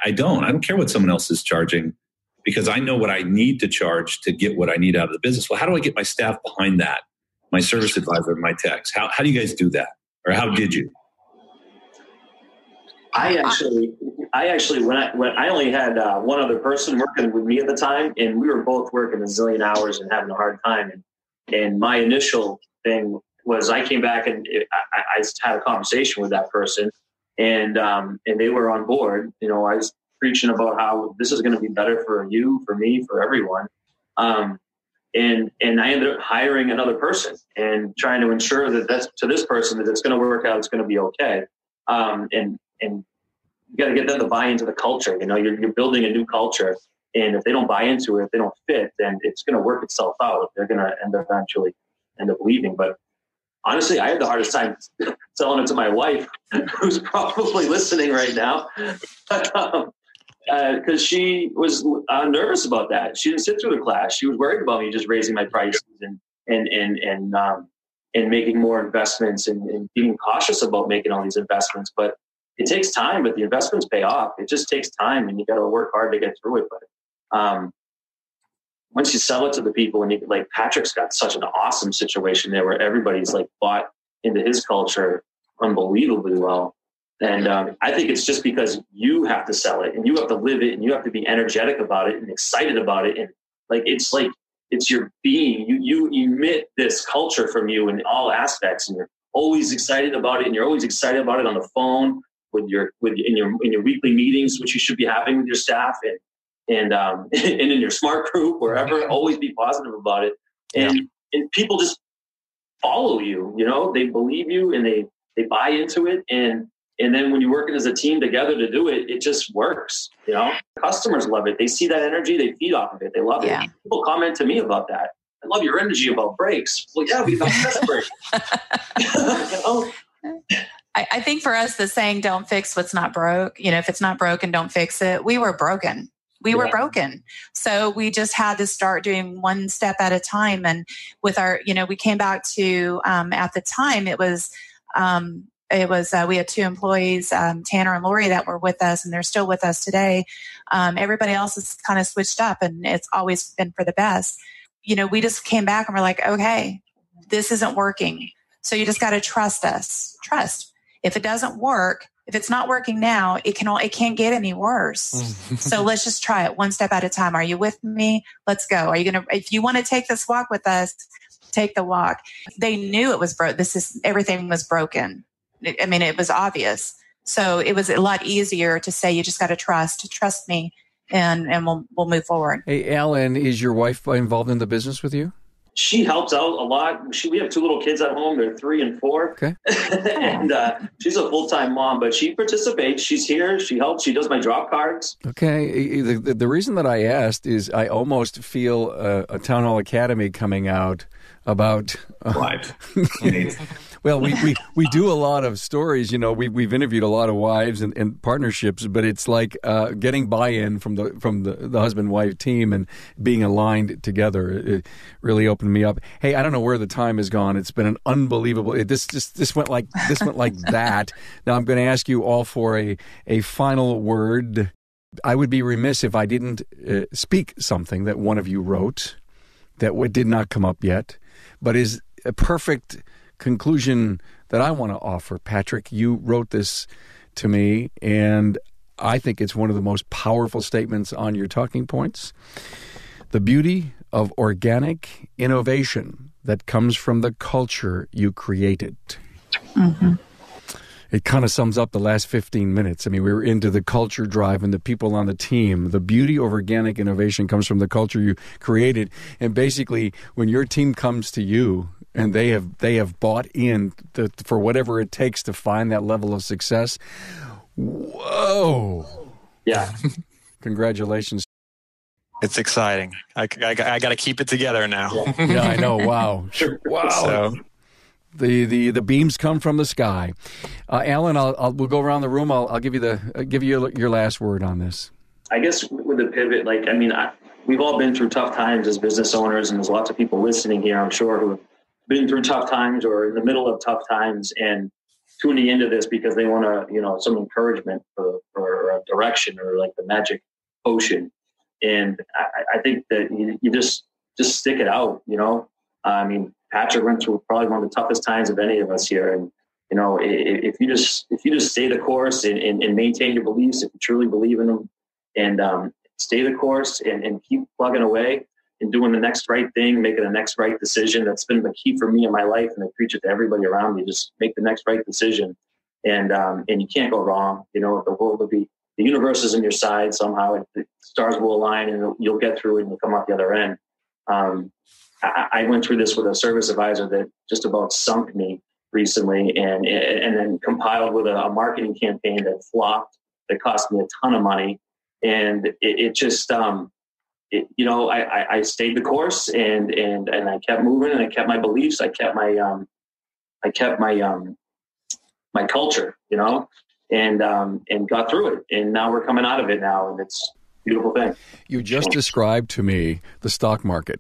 I don't. I don't care what someone else is charging, because I know what I need to charge to get what I need out of the business. Well, how do I get my staff behind that? My service advisor, my techs. How do you guys do that? Or how did you? I actually, when I only had one other person working with me at the time, and we were both working a zillion hours and having a hard time. And my initial thing was, I came back and I had a conversation with that person, and they were on board. preaching about how this is going to be better for you, for me, for everyone. And I ended up hiring another person and trying to ensure that this person that it's going to work out, it's going to be okay. And you got to get them to buy into the culture. You're building a new culture, and if they don't buy into it, if they don't fit, then it's going to work itself out. They're going to eventually end up leaving. But honestly, I had the hardest time selling it to my wife, who's probably listening right now, because she was nervous about that. She didn't sit through the class. She was worried about me just raising my prices and making more investments and being cautious about making all these investments. But it takes time, but the investments pay off. It just takes time, and you got to work hard to get through it. But once you sell it to the people, and like Patrick's got such an awesome situation there where everybody's like bought into his culture unbelievably well. And I think it's just because you have to sell it and you have to live it and you have to be energetic about it and excited about it. And it's your being. You emit this culture from you in all aspects, and you're always excited about it. And you're always excited about it on the phone in your weekly meetings, which you should be having with your staff, and in your smart group, wherever. Always be positive about it. And people just follow you. They believe you and they buy into it. And then when you're working as a team together to do it, it just works. Customers love it. They see that energy. They feed off of it. They love it. People comment to me about that. I love your energy about brakes. Well, yeah, we got best brakes. I think for us, the saying, don't fix what's not broke. If it's not broken, don't fix it. We were broken. We were broken. So we just had to start doing one step at a time. And with our, we came back to, at the time, we had two employees, Tanner and Lori, that were with us, and they're still with us today. Everybody else has kind of switched up, and it's always been for the best. We just came back and we're like, okay, this isn't working. So you just got to trust us. Trust. If it doesn't work, if it's not working now, it can't get any worse. So let's just try it one step at a time. Are you with me? Let's go. If you want to take this walk with us, take the walk. They knew it was everything was broken. It was obvious. So it was a lot easier to say, you just got to trust me, and we'll move forward. Hey, Alan, is your wife involved in the business with you? She helps out a lot. We have two little kids at home. They're 3 and 4. Okay. And she's a full-time mom, but she participates. She's here. She helps. She does my drop cards. Okay. The reason that I asked is I almost feel a Town Hall Academy coming out about... Wives. Well, we do a lot of stories. We've interviewed a lot of wives and partnerships, but it's like getting buy-in from the husband-wife team and being aligned together. It really opened me up. Hey, I don't know where the time has gone. It's been an unbelievable. This went like that. Now I'm going to ask you all for a final word. I would be remiss if I didn't speak something that one of you wrote that did not come up yet, but is a perfect conclusion that I want to offer. Patrick, you wrote this to me, and I think it's one of the most powerful statements on your talking points. The beauty of organic innovation that comes from the culture you created. Mm-hmm. It kind of sums up the last 15 minutes. We were into the culture drive and the people on the team. The beauty of organic innovation comes from the culture you created. And basically, when your team comes to you and they have bought in for whatever it takes to find that level of success, whoa. Yeah. Congratulations. It's exciting. I got to keep it together now. Yeah, I know. Wow. Wow. So, The beams come from the sky. Alan, we'll go around the room. I'll give you your last word on this. I guess with the pivot, we've all been through tough times as business owners, and there's lots of people listening here, I'm sure, who have been through tough times or in the middle of tough times and tuning into this because they want to, some encouragement for a direction or like the magic potion. And I think that you just stick it out, Patrick went through probably one of the toughest times of any of us here. And, if you just stay the course and maintain your beliefs, if you truly believe in them and stay the course and keep plugging away and doing the next right thing, making the next right decision. That's been the key for me in my life. And I preach it to everybody around me. Just make the next right decision. And you can't go wrong. The world would be the universe is in your side somehow. The stars will align and you'll get through it and you'll come out the other end. I went through this with a service advisor that just about sunk me recently, and then compiled with a marketing campaign that flopped, that cost me a ton of money. And it just, I stayed the course and I kept moving, and I kept my beliefs. I kept my my culture, and got through it. And now we're coming out of it now, and it's a beautiful thing. You just described to me the stock market.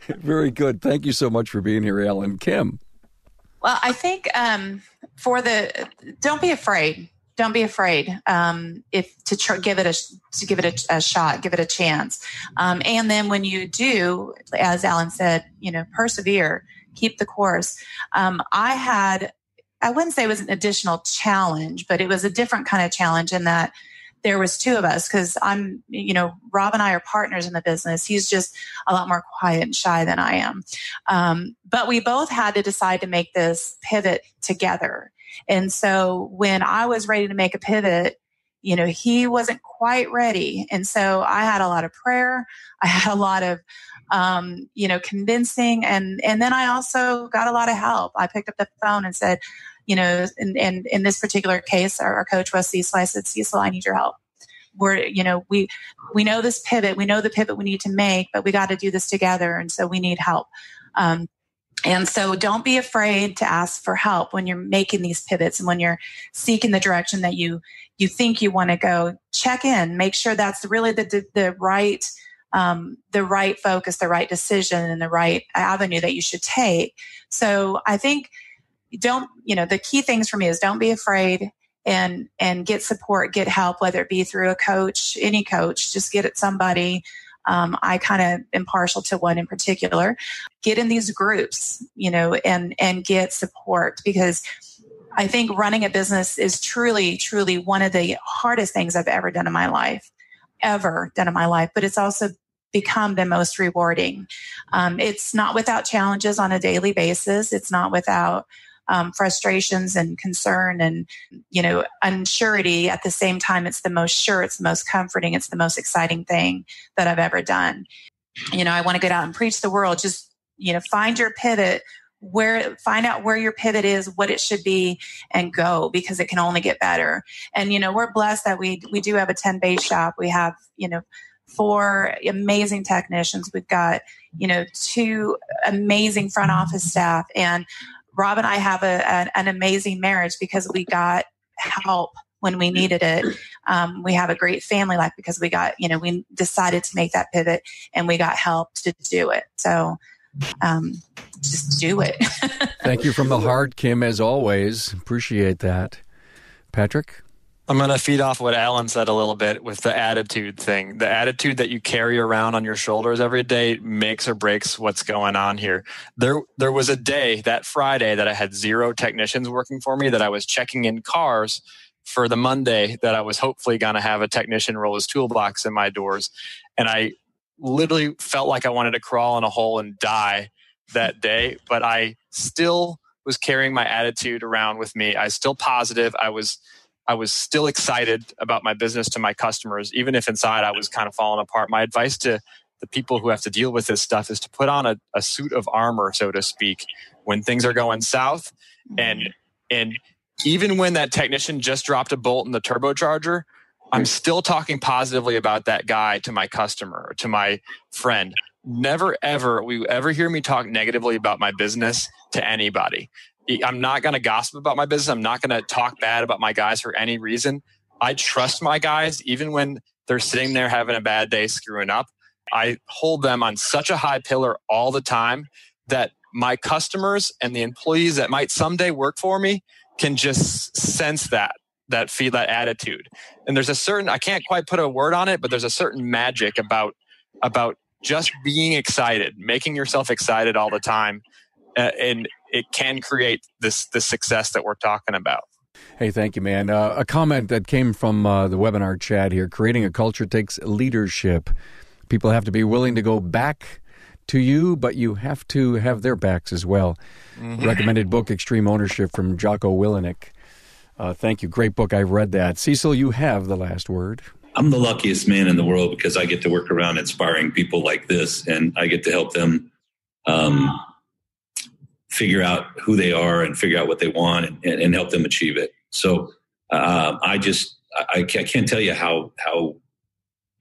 Very good. Thank you so much for being here, Alan. Kim. Well, I think don't be afraid. Don't be afraid give it a shot, give it a chance. And then when you do, as Alan said, persevere, keep the course. I wouldn't say it was an additional challenge, but it was a different kind of challenge in that there was two of us, because Rob and I are partners in the business. He's just a lot more quiet and shy than I am. But we both had to decide to make this pivot together. And so when I was ready to make a pivot, he wasn't quite ready. And so I had a lot of prayer. I had a lot of, convincing. And then I also got a lot of help. I picked up the phone and said, in this particular case, our coach was Cecil. I said, Cecil, I need your help. We know this pivot. We know the pivot we need to make, but we got to do this together. And so we need help. And so don't be afraid to ask for help when you're making these pivots and when you're seeking the direction that you think you want to go. Check in, make sure that's really the right focus, the right decision, and the right avenue that you should take. So I think the key things for me is don't be afraid and get support, get help, whether it be through a coach, any coach, just get at somebody. I kind of am partial to one in particular. Get in these groups, and get support, because I think running a business is truly, truly one of the hardest things I've ever done in my life, but it's also become the most rewarding. It's not without challenges on a daily basis. It's not without frustrations and concern and, unsurety. At the same time, it's the most sure, it's the most comforting, it's the most exciting thing that I've ever done. I want to get out and preach the world. Just, find your pivot, find out where your pivot is, what it should be, and go, because it can only get better. And, we're blessed that we do have a 10-bay shop. We have, 4 amazing technicians. We've got, 2 amazing front office staff, and Rob and I have an amazing marriage because we got help when we needed it. We have a great family life because we got, we decided to make that pivot and we got help to do it. So just do it. Thank you from the heart, Kim, as always. Appreciate that. Patrick? I'm going to feed off what Alan said a little bit with the attitude thing. The attitude that you carry around on your shoulders every day makes or breaks what's going on here. There was a day, that Friday, that I had 0 technicians working for me, that I was checking in cars for the Monday that I was hopefully going to have a technician roll his toolbox in my doors. And I literally felt like I wanted to crawl in a hole and die that day, but I still was carrying my attitude around with me. I was still positive. I was still excited about my business to my customers, even if inside I was kind of falling apart. My advice to the people who have to deal with this stuff is to put on a suit of armor, so to speak, when things are going south. And even when that technician just dropped a bolt in the turbocharger, I'm still talking positively about that guy to my customer or to my friend. Never, ever, will you ever hear me talk negatively about my business to anybody. I'm not going to gossip about my business. I'm not going to talk bad about my guys for any reason. I trust my guys, even when they're sitting there having a bad day screwing up. I hold them on such a high pillar all the time that my customers and the employees that might someday work for me can just sense that attitude. And there's a certain, I can't quite put a word on it, but there's a certain magic about just being excited, making yourself excited all the time. And it can create the success that we're talking about. Hey, thank you, man. A comment that came from the webinar chat here: creating a culture takes leadership. People have to be willing to go back to you, but you have to have their backs as well. Mm-hmm. Recommended book, Extreme Ownership, from Jocko Willenick. Thank you. Great book. I've read that. Cecil, you have the last word. I'm the luckiest man in the world because I get to work around inspiring people like this, and I get to help them figure out who they are and figure out what they want and help them achieve it. So I can't tell you how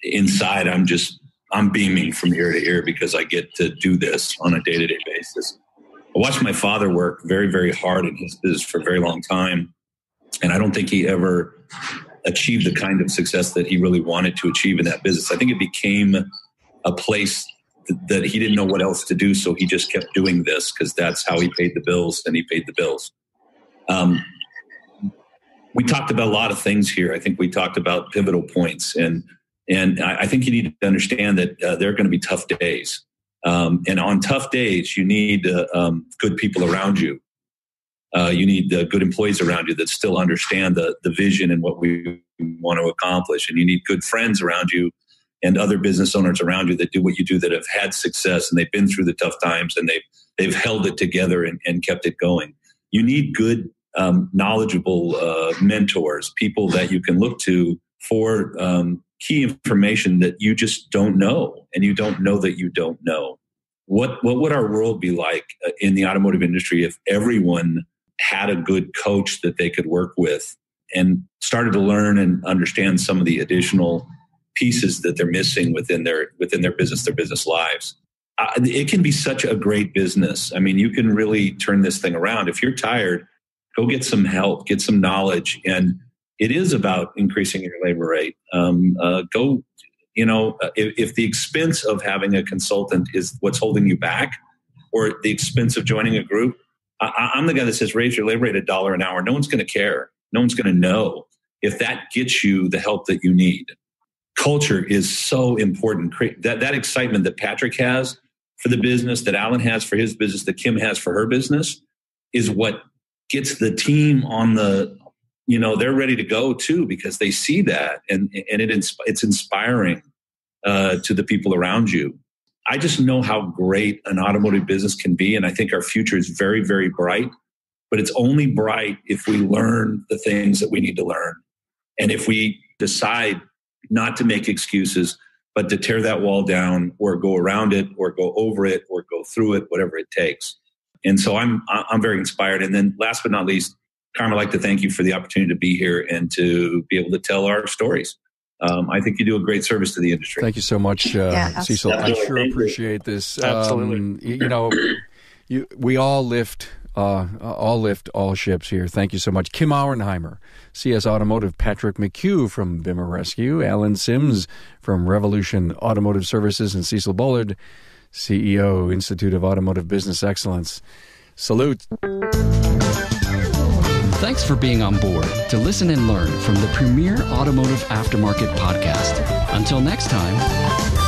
inside I'm beaming from ear to ear because I get to do this on a day-to-day basis. I watched my father work very, very hard in his business for a very long time, and I don't think he ever achieved the kind of success that he really wanted to achieve in that business. I think it became a place that he didn't know what else to do, so he just kept doing this because that's how he paid the bills, and he paid the bills. We talked about a lot of things here. I think we talked about pivotal points, and I think you need to understand that there are going to be tough days. And on tough days, you need good people around you. You need good employees around you that still understand the vision and what we want to accomplish. And you need good friends around you and other business owners around you that do what you do, that have had success and they've been through the tough times and they've held it together and kept it going. You need good, knowledgeable mentors, people that you can look to for key information that you just don't know, and you don't know that you don't know. What would our world be like in the automotive industry if everyone had a good coach that they could work with and started to learn and understand some of the additional pieces that they're missing within their business lives? It can be such a great business. I mean, you can really turn this thing around. If you're tired, go get some help, get some knowledge, and it is about increasing your labor rate. If the expense of having a consultant is what's holding you back, or the expense of joining a group, I'm the guy that says raise your labor rate $1 an hour. No one's going to care. No one's going to know if that gets you the help that you need. Culture is so important. That excitement that Patrick has for the business, that Alan has for his business, that Kim has for her business, is what gets the team on the, they're ready to go too, because they see that and it's inspiring to the people around you. I just know how great an automotive business can be. And I think our future is very, very bright, but it's only bright if we learn the things that we need to learn. And if we decide not to make excuses, but to tear that wall down or go around it or go over it or go through it, whatever it takes. And so I'm very inspired. And then last but not least, Carmen, I'd like to thank you for the opportunity to be here and to be able to tell our stories. I think you do a great service to the industry. Thank you so much, Cecil. I sure appreciate this. Absolutely. We all lift all ships here. Thank you so much. Kim Auernheimer, CS Automotive, Patrick McHugh from Bimmer Rescue, Alan Symmes from Revolution Automotive Services, and Cecil Bullard, CEO, Institute of Automotive Business Excellence. Salute. Thanks for being on board to listen and learn from the premier automotive aftermarket podcast. Until next time.